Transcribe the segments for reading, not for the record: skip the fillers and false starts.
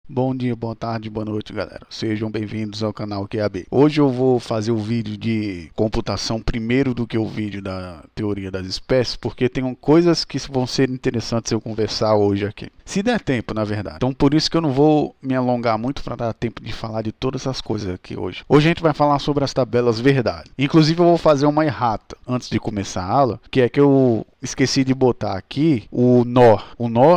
Bom dia, boa tarde, boa noite, galera. Sejam bem-vindos ao canal QAB. Hoje eu vou fazer o vídeo de computação primeiro do que o vídeo da teoria das espécies, porque tem coisas que vão ser interessantes eu conversar hoje aqui. Se der tempo, na verdade. Então, por isso que eu não vou me alongar muito para dar tempo de falar de todas essas coisas aqui hoje. Hoje a gente vai falar sobre as tabelas verdade. Inclusive, eu vou fazer uma errata antes de começar a aula, que é que eu esqueci de botar aqui o NOR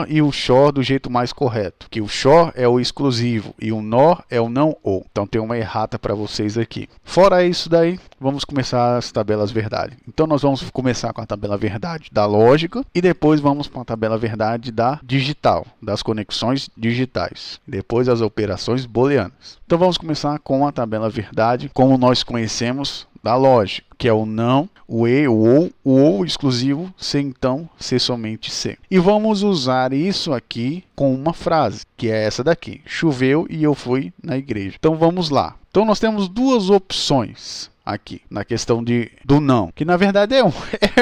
e o SHOR do jeito mais correto. Que o SHOR é o exclusivo e o NOR é o não ou. Então tem uma errata para vocês aqui. Fora isso daí, vamos começar as tabelas verdade. Então nós vamos começar com a tabela verdade da lógica e depois vamos com a tabela verdade da digital, das conexões digitais. Depois as operações booleanas. Então vamos começar com a tabela verdade como nós conhecemos da lógica, que é o não, o e, o ou exclusivo, se então, se somente se. E vamos usar isso aqui com uma frase, que é essa daqui: choveu e eu fui na igreja. Então vamos lá. Então nós temos duas opções aqui na questão do não, que na verdade é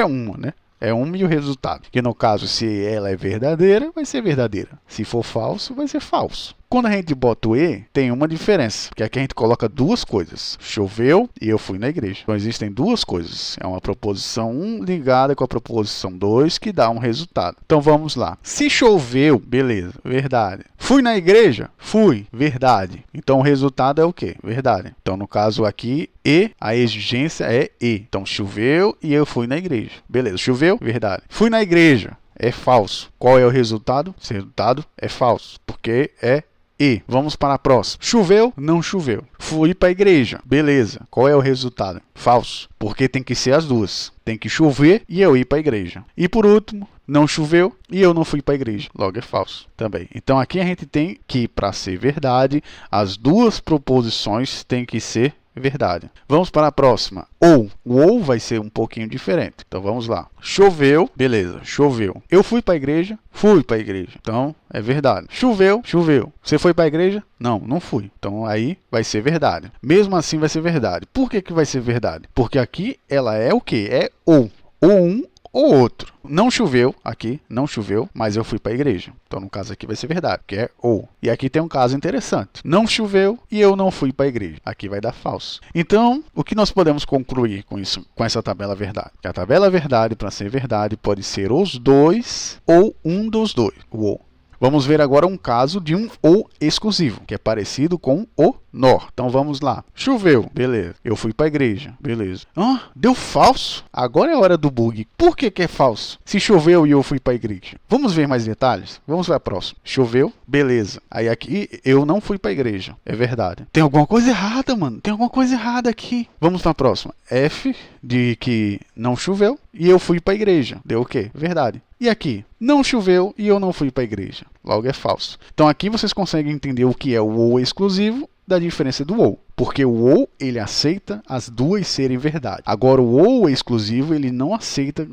uma, né? É uma e o resultado. Que no caso, se ela é verdadeira, vai ser verdadeira. Se for falso, vai ser falso. Quando a gente bota o e, tem uma diferença, que aqui a gente coloca duas coisas. Choveu e eu fui na igreja. Então existem duas coisas. É uma proposição 1 ligada com a proposição 2 que dá um resultado. Então vamos lá. Se choveu, beleza, verdade. Fui na igreja? Fui, verdade. Então o resultado é o quê? Verdade. Então no caso aqui, e, a exigência é e. Então choveu e eu fui na igreja. Beleza, choveu? Verdade. Fui na igreja? É falso. Qual é o resultado? Esse resultado é falso, porque é e. Vamos para a próxima. Choveu? Não choveu. Fui para a igreja. Beleza. Qual é o resultado? Falso. Porque tem que ser as duas. Tem que chover e eu ir para a igreja. E por último, não choveu e eu não fui para a igreja. Logo é falso também. Então aqui a gente tem que, para ser verdade, as duas proposições têm que ser verdade. Vamos para a próxima. Ou. O ou vai ser um pouquinho diferente. Então vamos lá. Choveu. Beleza. Choveu. Eu fui para a igreja. Fui para a igreja. Então é verdade. Choveu. Choveu. Você foi para a igreja? Não, não fui. Então aí vai ser verdade. Mesmo assim vai ser verdade. Por que vai ser verdade? Porque aqui ela é o quê? É ou. Ou um ou outro. Não choveu aqui, não choveu, mas eu fui para a igreja. Então, no caso aqui vai ser verdade, que é ou. E aqui tem um caso interessante. Não choveu e eu não fui para a igreja. Aqui vai dar falso. Então, o que nós podemos concluir com isso, com essa tabela verdade? Que a tabela verdade, para ser verdade, pode ser os dois ou um dos dois, o ou. Vamos ver agora um caso de um ou exclusivo, que é parecido com o NOR. Então vamos lá. Choveu, beleza. Eu fui para a igreja, beleza. Deu falso? Agora é a hora do bug. Por que é falso? Se choveu e eu fui para a igreja. Vamos ver mais detalhes? Vamos para a próxima. Choveu, beleza. Aí aqui eu não fui para a igreja. É verdade. Tem alguma coisa errada, mano. Tem alguma coisa errada aqui. Vamos para a próxima. F de que não choveu e eu fui para a igreja. Deu o quê? Verdade. E aqui, não choveu e eu não fui para a igreja. Logo é falso. Então aqui vocês conseguem entender o que é o ou exclusivo da diferença do ou. Porque o ou, ele aceita as duas serem verdade. Agora o ou exclusivo, ele não aceita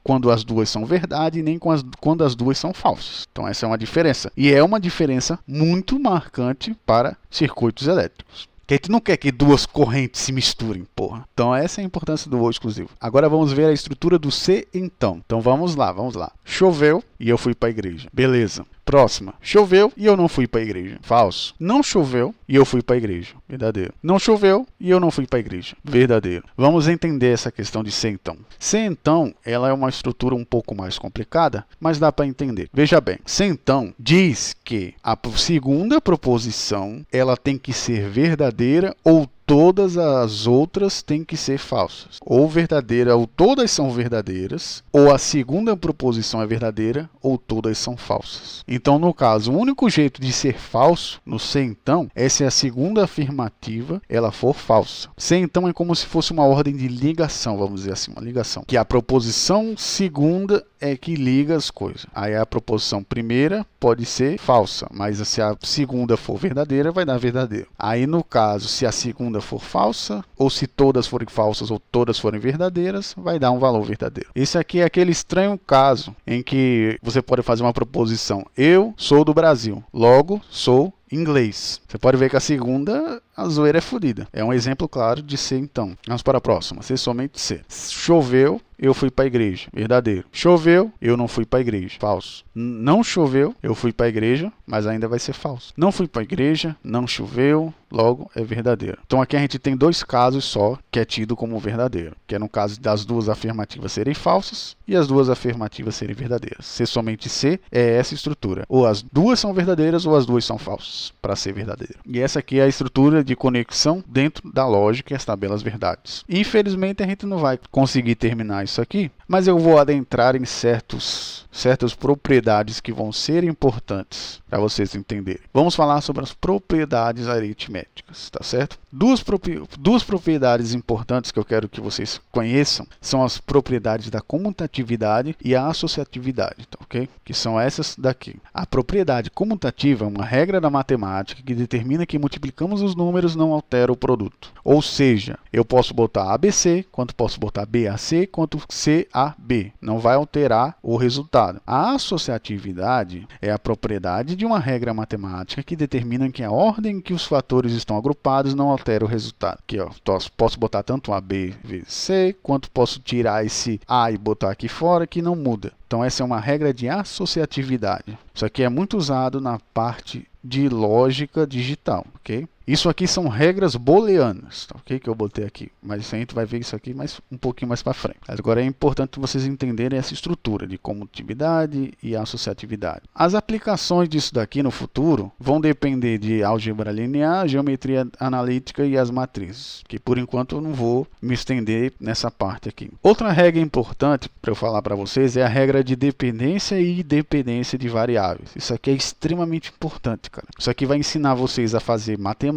quando as duas são verdade, nem quando as duas são falsas. Então essa é uma diferença. E é uma diferença muito marcante para circuitos elétricos. Que a gente não quer que duas correntes se misturem, porra. Então essa é a importância do ou exclusivo. Agora vamos ver a estrutura do se então. Então vamos lá, vamos lá. Choveu e eu fui para a igreja. Beleza. Próxima. Choveu e eu não fui para a igreja. Falso. Não choveu e eu fui para a igreja. Verdadeiro. Não choveu e eu não fui para a igreja. Verdadeiro. Vamos entender essa questão de se então. Se então, ela é uma estrutura um pouco mais complicada, mas dá para entender. Veja bem. Se então diz que a segunda proposição, ela tem que ser verdadeira ou todas as outras têm que ser falsas. Ou verdadeira, ou todas são verdadeiras, ou a segunda proposição é verdadeira, ou todas são falsas. Então, no caso, o único jeito de ser falso no se então é se a segunda afirmativa ela for falsa. Se então é como se fosse uma ordem de ligação, vamos dizer assim, uma ligação. Que a proposição segunda é que liga as coisas. Aí a proposição primeira pode ser falsa, mas se a segunda for verdadeira, vai dar verdadeiro. Aí, no caso, se a segunda for falsa, ou se todas forem falsas ou todas forem verdadeiras, vai dar um valor verdadeiro. Esse aqui é aquele estranho caso em que você pode fazer uma proposição: eu sou do Brasil, logo sou inglês. Você pode ver que a segunda a zoeira é fodida. É um exemplo claro de ser, então. Vamos para a próxima. Ser somente ser. Choveu, eu fui para a igreja. Verdadeiro. Choveu, eu não fui para a igreja. Falso. Não choveu, eu fui para a igreja, mas ainda vai ser falso. Não fui para a igreja, não choveu, logo é verdadeiro. Então aqui a gente tem dois casos só que é tido como verdadeiro, que é no caso das duas afirmativas serem falsas e as duas afirmativas serem verdadeiras. Ser somente ser é essa estrutura. Ou as duas são verdadeiras ou as duas são falsas para ser verdadeiro. E essa aqui é a estrutura de conexão dentro da lógica e as tabelas verdades. Infelizmente a gente não vai conseguir terminar isso aqui, mas eu vou adentrar em certas propriedades que vão ser importantes para vocês entenderem. Vamos falar sobre as propriedades aritméticas, tá certo? Duas propriedades importantes que eu quero que vocês conheçam são as propriedades da comutatividade e a associatividade, tá, ok? Que são essas daqui. A propriedade comutativa é uma regra da matemática que determina que multiplicamos os números não altera o produto. Ou seja, eu posso botar ABC, quanto posso botar BAC, quanto CAB. Não vai alterar o resultado. A associatividade é a propriedade de uma regra matemática que determina que a ordem em que os fatores estão agrupados não altera o resultado. Aqui, ó, posso botar tanto AB vezes C, quanto posso tirar esse A e botar aqui fora, que não muda. Então essa é uma regra de associatividade. Isso aqui é muito usado na parte de lógica digital, ok? Isso aqui são regras booleanas, tá, ok? Que eu botei aqui, mas a gente vai ver isso aqui um pouquinho mais para frente. Agora é importante vocês entenderem essa estrutura de comutatividade e associatividade. As aplicações disso daqui no futuro vão depender de álgebra linear, geometria analítica e as matrizes, que por enquanto eu não vou me estender nessa parte aqui. Outra regra importante para eu falar para vocês é a regra de dependência e independência de variáveis. Isso aqui é extremamente importante, cara. Isso aqui vai ensinar vocês a fazer matemática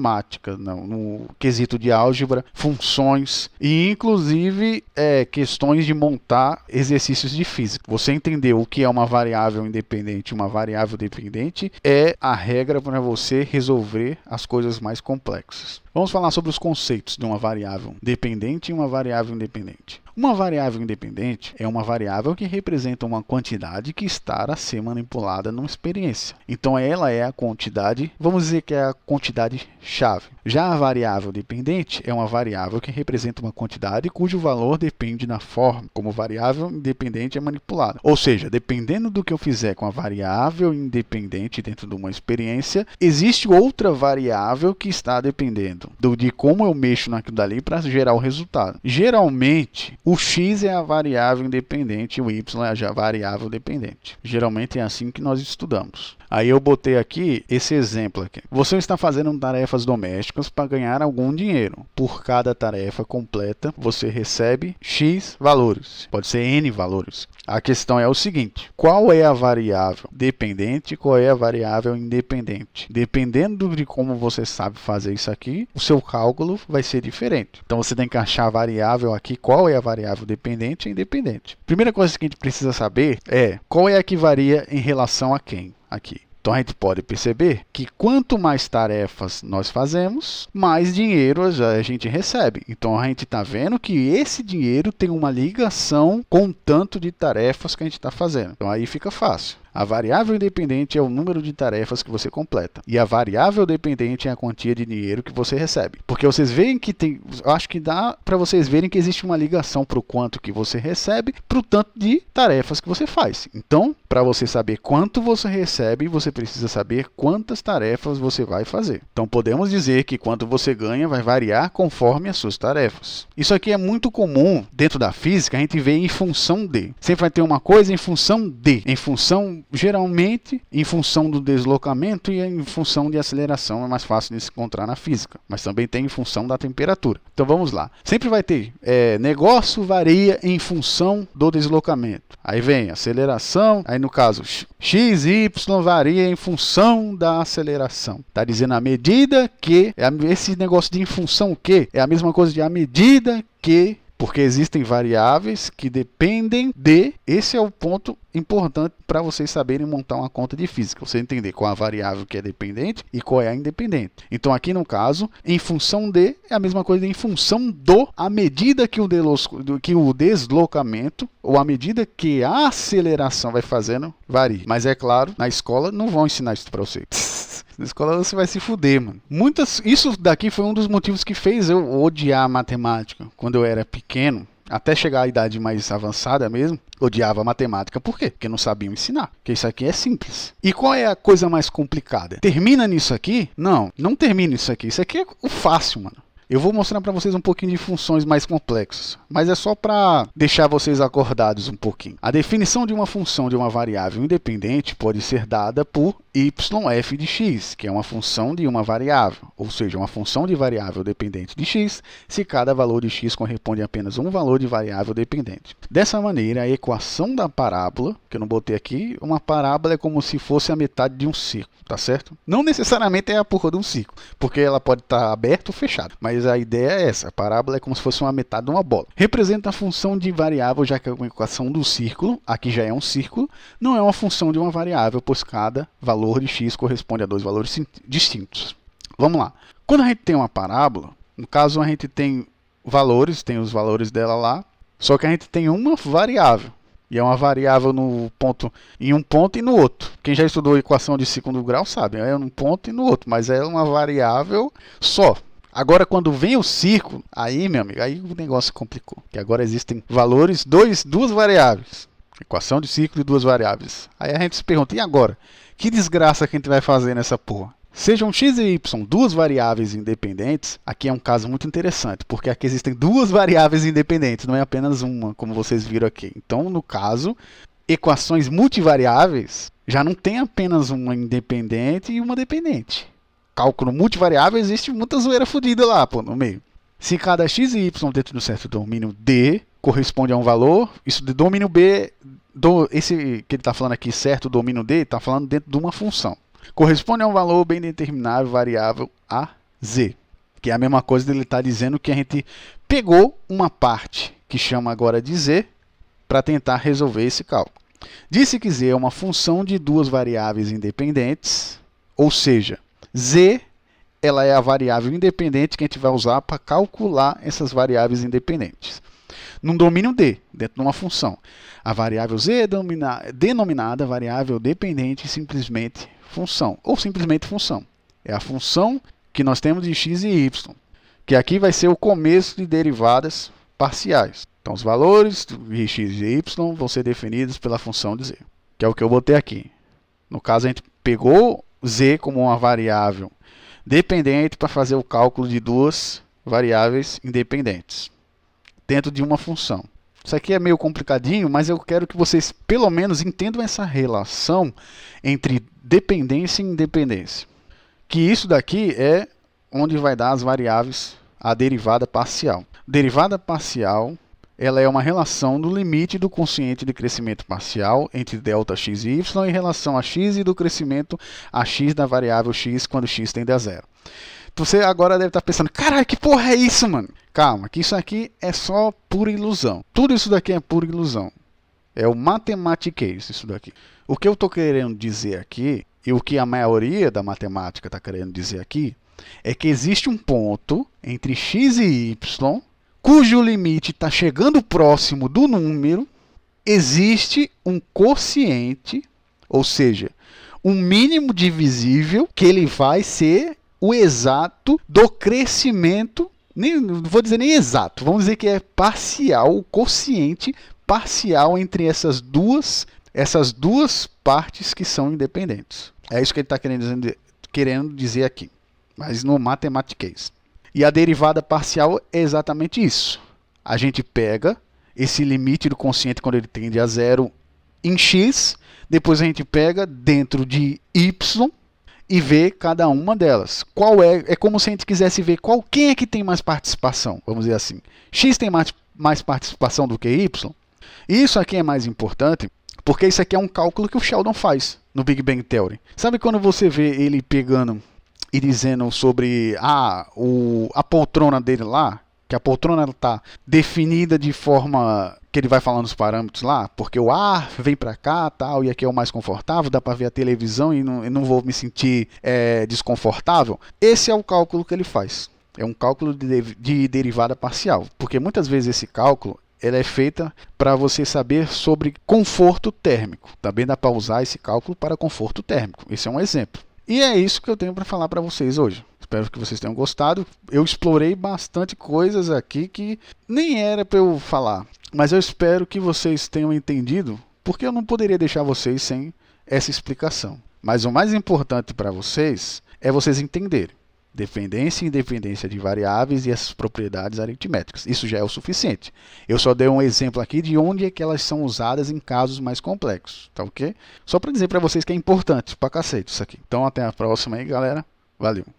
no quesito de álgebra, funções e inclusive questões de montar exercícios de física. Você entender o que é uma variável independente e uma variável dependente é a regra para você resolver as coisas mais complexas. Vamos falar sobre os conceitos de uma variável dependente e uma variável independente. Uma variável independente é uma variável que representa uma quantidade que está a ser manipulada numa experiência. Então ela é a quantidade, vamos dizer que é a quantidade chave. Já a variável dependente é uma variável que representa uma quantidade cujo valor depende da forma como variável independente é manipulada. Ou seja, dependendo do que eu fizer com a variável independente dentro de uma experiência, existe outra variável que está dependendo de como eu mexo naquilo dali para gerar o resultado. Geralmente, o x é a variável independente e o y é a variável dependente. Geralmente é assim que nós estudamos. Aí eu botei aqui esse exemplo aqui. Você está fazendo tarefas domésticas para ganhar algum dinheiro. Por cada tarefa completa, você recebe X valores. Pode ser N valores. A questão é o seguinte: qual é a variável dependente e qual é a variável independente? Dependendo de como você sabe fazer isso aqui, o seu cálculo vai ser diferente. Então você tem que achar a variável aqui, qual é a variável dependente e independente. Primeira coisa que a gente precisa saber é qual é a que varia em relação a quem aqui. Então a gente pode perceber que quanto mais tarefas nós fazemos, mais dinheiro a gente recebe. Então a gente está vendo que esse dinheiro tem uma ligação com o tanto de tarefas que a gente está fazendo. Então aí fica fácil. A variável independente é o número de tarefas que você completa. E a variável dependente é a quantia de dinheiro que você recebe. Porque vocês veem que tem... Acho que dá para vocês verem que existe uma ligação para o quanto que você recebe, para o tanto de tarefas que você faz. Então, para você saber quanto você recebe, você precisa saber quantas tarefas você vai fazer. Então, podemos dizer que quanto você ganha vai variar conforme as suas tarefas. Isso aqui é muito comum dentro da física, a gente vê em função de. Sempre vai ter uma coisa em função de. Em função... Geralmente, em função do deslocamento e em função de aceleração, é mais fácil de se encontrar na física. Mas também tem em função da temperatura. Então vamos lá. Sempre vai ter negócio varia em função do deslocamento. Aí vem aceleração, aí no caso x, y varia em função da aceleração. Está dizendo a medida que, esse negócio de em função que, é a mesma coisa de a medida que... Porque existem variáveis que dependem de... Esse é o ponto importante para vocês saberem montar uma conta de física. Você entender qual é a variável que é dependente e qual é a independente. Então aqui no caso, em função de... É a mesma coisa de em função do... À medida que o deslocamento... Ou à medida que a aceleração vai fazendo, varia. Mas é claro, na escola não vão ensinar isso para vocês. isso. Na escola você vai se fuder, mano. Isso daqui foi um dos motivos que fez eu odiar matemática quando eu era pequeno. Até chegar à idade mais avançada mesmo, odiava matemática. Por quê? Porque não sabiam ensinar. Porque isso aqui é simples. E qual é a coisa mais complicada? Termina nisso aqui? Não, não termina isso aqui. Isso aqui é o fácil, mano. Eu vou mostrar para vocês um pouquinho de funções mais complexas, mas é só para deixar vocês acordados um pouquinho. A definição de uma função de uma variável independente pode ser dada por yf de x, que é uma função de uma variável, ou seja, uma função de variável dependente de x, se cada valor de x corresponde a apenas um valor de variável dependente. Dessa maneira, a equação da parábola, que eu não botei aqui, uma parábola é como se fosse a metade de um círculo, tá certo? Não necessariamente é a porra de um círculo, porque ela pode estar aberta ou fechada, mas a ideia é essa, a parábola é como se fosse uma metade de uma bola. Representa a função de variável, já que é uma equação do círculo, aqui já é um círculo, não é uma função de uma variável, pois cada valor de x corresponde a dois valores distintos. Vamos lá. Quando a gente tem uma parábola, no caso a gente tem valores, tem os valores dela lá, só que a gente tem uma variável. E é uma variável no ponto, em um ponto e no outro. Quem já estudou a equação de segundo grau sabe, é um ponto e no outro, mas é uma variável só. Agora, quando vem o círculo, aí, meu amigo, aí o negócio complicou. Que agora existem valores, duas variáveis. Equação de círculo e duas variáveis. Aí a gente se pergunta, e agora? Que desgraça que a gente vai fazer nessa porra? Sejam x e y duas variáveis independentes, aqui é um caso muito interessante, porque aqui existem duas variáveis independentes, não é apenas uma, como vocês viram aqui. Então, no caso, equações multivariáveis já não tem apenas uma independente e uma dependente. Cálculo multivariável, existe muita zoeira fodida lá, pô, no meio. Se cada x e y dentro de um certo domínio D corresponde a um valor, isso de domínio B, esse que ele está falando aqui, certo domínio D, está falando dentro de uma função. Corresponde a um valor bem determinado, variável a z. Que é a mesma coisa dele estar dizendo que a gente pegou uma parte que chama agora de z para tentar resolver esse cálculo. Disse que z é uma função de duas variáveis independentes, ou seja, z ela é a variável independente que a gente vai usar para calcular essas variáveis independentes. Num domínio D, dentro de uma função. A variável z é denominada variável dependente simplesmente função, ou simplesmente função. É a função que nós temos de x e y, que aqui vai ser o começo de derivadas parciais. Então, os valores de x e y vão ser definidos pela função de z, que é o que eu botei aqui. No caso, a gente pegou z como uma variável dependente para fazer o cálculo de duas variáveis independentes dentro de uma função. Isso aqui é meio complicadinho, mas eu quero que vocês pelo menos entendam essa relação entre dependência e independência. Que isso daqui é onde vai dar as variáveis, a derivada parcial. Derivada parcial, ela é uma relação do limite do quociente de crescimento parcial entre Δx e y em relação a x e do crescimento a x da variável x quando x tende a zero. Você agora deve estar pensando, caralho, que porra é isso, mano? Calma, que isso aqui é só pura ilusão. Tudo isso daqui é pura ilusão. É o matematiquês, isso daqui. O que eu estou querendo dizer aqui, e o que a maioria da matemática está querendo dizer aqui, é que existe um ponto entre x e y, cujo limite está chegando próximo do número, existe um quociente, ou seja, um mínimo divisível, que ele vai ser o exato do crescimento, não vou dizer nem exato, vamos dizer que é parcial, o quociente parcial entre essas duas partes que são independentes. É isso que ele está querendo dizer aqui, mas no matematiquês. E a derivada parcial é exatamente isso. A gente pega esse limite do quociente quando ele tende a zero em x, depois a gente pega dentro de y e vê cada uma delas. Qual é como se a gente quisesse ver quem é que tem mais participação, vamos dizer assim. X tem mais participação do que y. E isso aqui é mais importante, porque isso aqui é um cálculo que o Sheldon faz no Big Bang Theory. Sabe quando você vê ele pegando e dizendo sobre a poltrona dele lá, que a poltrona está definida de forma que ele vai falando os parâmetros lá, porque o ar vem para cá tal, e aqui é o mais confortável, dá para ver a televisão e não vou me sentir desconfortável. Esse é o cálculo que ele faz. É um cálculo de derivada parcial, porque muitas vezes esse cálculo ela é feita para você saber sobre conforto térmico. Também dá para usar esse cálculo para conforto térmico. Esse é um exemplo. E é isso que eu tenho para falar para vocês hoje. Espero que vocês tenham gostado. Eu explorei bastante coisas aqui que nem era para eu falar, mas eu espero que vocês tenham entendido, porque eu não poderia deixar vocês sem essa explicação. Mas o mais importante para vocês é vocês entenderem dependência e independência de variáveis e essas propriedades aritméticas. Isso já é o suficiente. Eu só dei um exemplo aqui de onde é que elas são usadas em casos mais complexos, tá ok? Só para dizer para vocês que é importante pra cacete isso aqui. Então até a próxima aí, galera. Valeu!